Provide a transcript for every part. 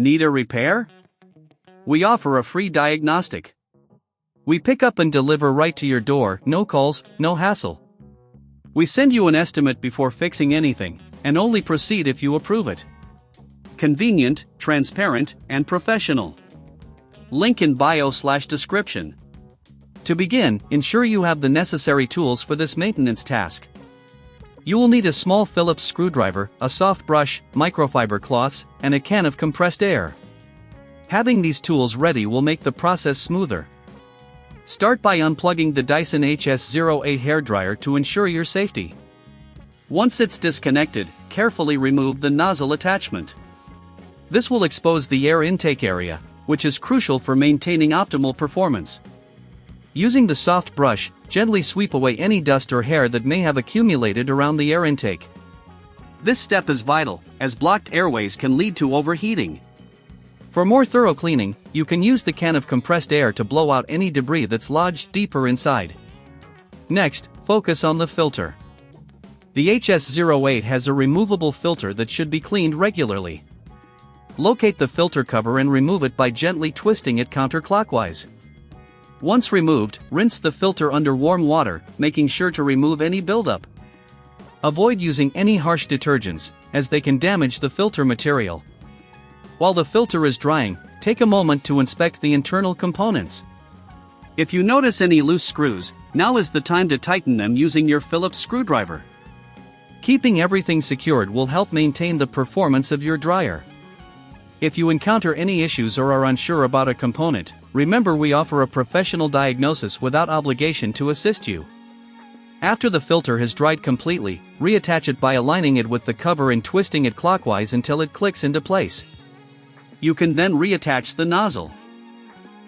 Need a repair? We offer a free diagnostic. We pick up and deliver right to your door, no calls, no hassle. We send you an estimate before fixing anything, and only proceed if you approve it. Convenient, transparent, and professional. Link in bio/description. To begin, ensure you have the necessary tools for this maintenance task. You will need a small Phillips screwdriver, a soft brush, microfiber cloths, and a can of compressed air. Having these tools ready will make the process smoother. Start by unplugging the Dyson HS08 hairdryer to ensure your safety. Once it's disconnected, carefully remove the nozzle attachment. This will expose the air intake area, which is crucial for maintaining optimal performance. Using the soft brush, gently sweep away any dust or hair that may have accumulated around the air intake. This step is vital, as blocked airways can lead to overheating. For more thorough cleaning, you can use the can of compressed air to blow out any debris that's lodged deeper inside. Next, focus on the filter. The HS08 has a removable filter that should be cleaned regularly. Locate the filter cover and remove it by gently twisting it counterclockwise. Once removed, rinse the filter under warm water, making sure to remove any buildup. Avoid using any harsh detergents, as they can damage the filter material. While the filter is drying, take a moment to inspect the internal components. If you notice any loose screws, now is the time to tighten them using your Phillips screwdriver. Keeping everything secured will help maintain the performance of your dryer. If you encounter any issues or are unsure about a component, remember we offer a professional diagnosis without obligation to assist you. After the filter has dried completely, reattach it by aligning it with the cover and twisting it clockwise until it clicks into place. You can then reattach the nozzle.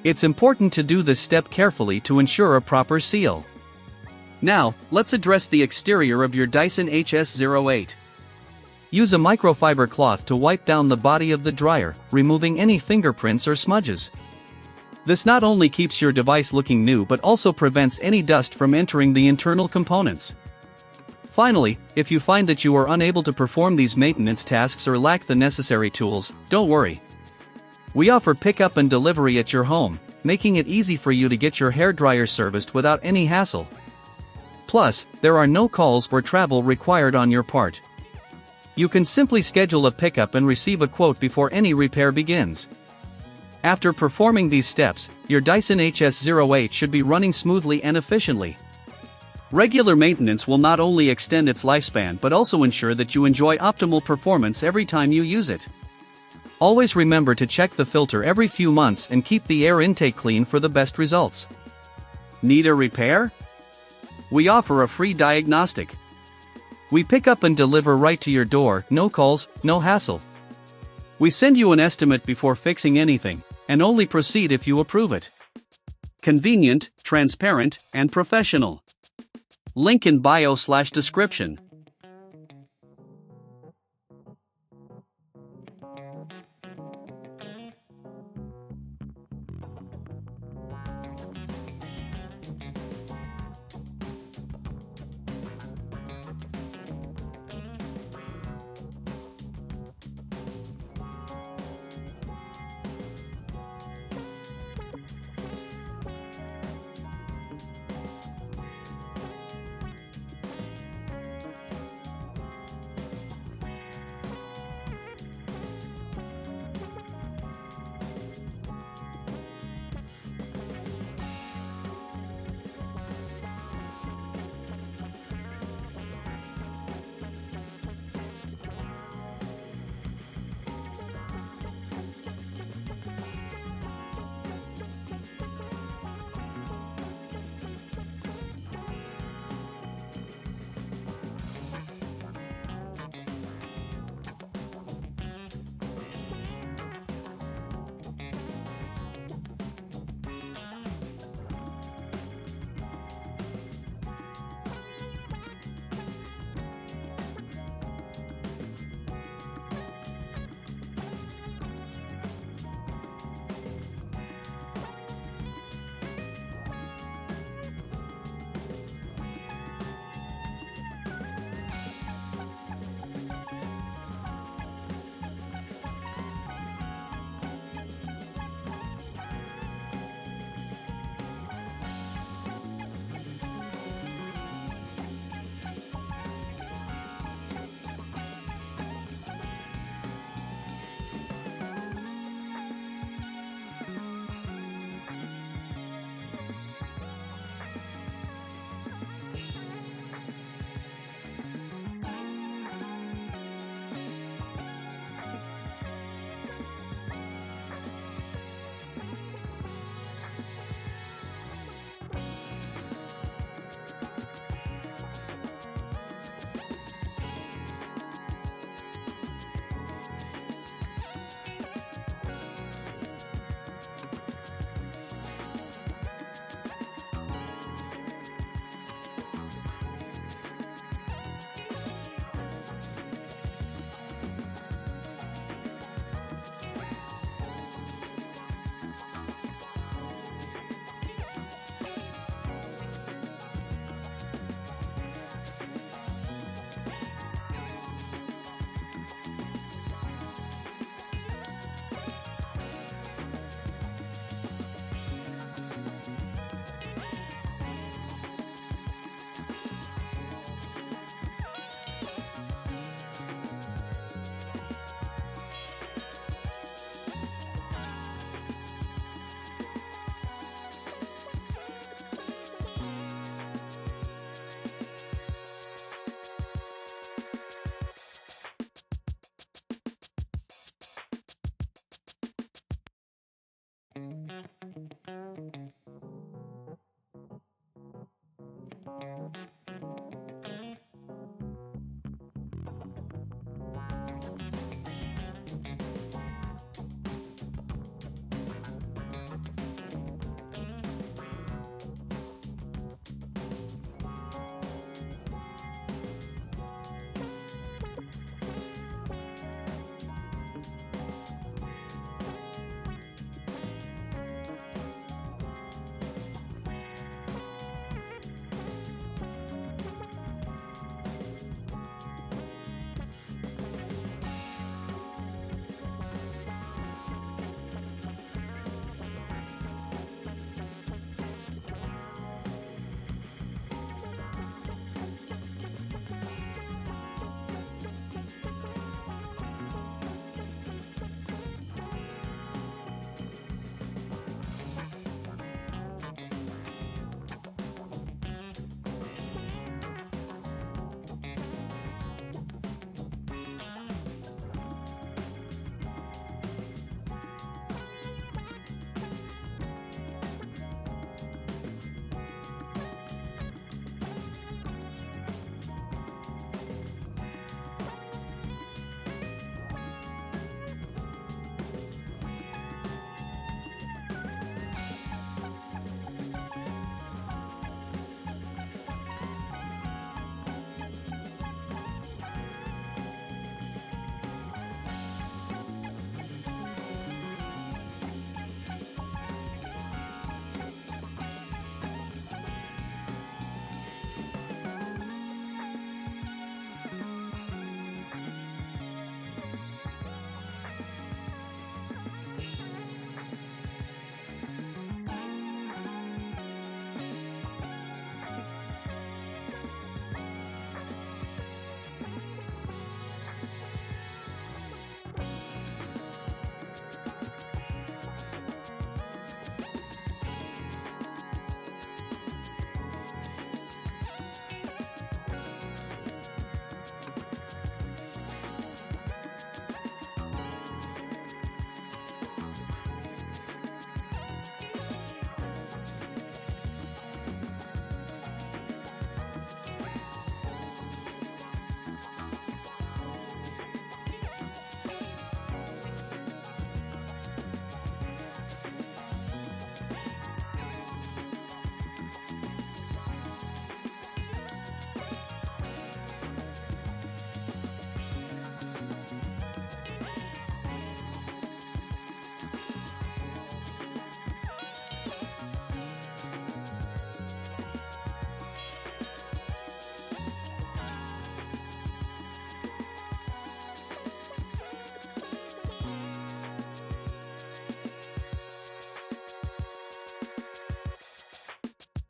It's important to do this step carefully to ensure a proper seal. Now, let's address the exterior of your Dyson HS08. Use a microfiber cloth to wipe down the body of the dryer, removing any fingerprints or smudges. This not only keeps your device looking new but also prevents any dust from entering the internal components. Finally, if you find that you are unable to perform these maintenance tasks or lack the necessary tools, don't worry. We offer pickup and delivery at your home, making it easy for you to get your hairdryer serviced without any hassle. Plus, there are no calls or travel required on your part. You can simply schedule a pickup and receive a quote before any repair begins. After performing these steps, your Dyson HS08 should be running smoothly and efficiently. Regular maintenance will not only extend its lifespan but also ensure that you enjoy optimal performance every time you use it. Always remember to check the filter every few months and keep the air intake clean for the best results. Need a repair? We offer a free diagnostic. We pick up and deliver right to your door, no calls, no hassle. We send you an estimate before fixing anything, and only proceed if you approve it. Convenient, transparent, and professional. Link in bio/description.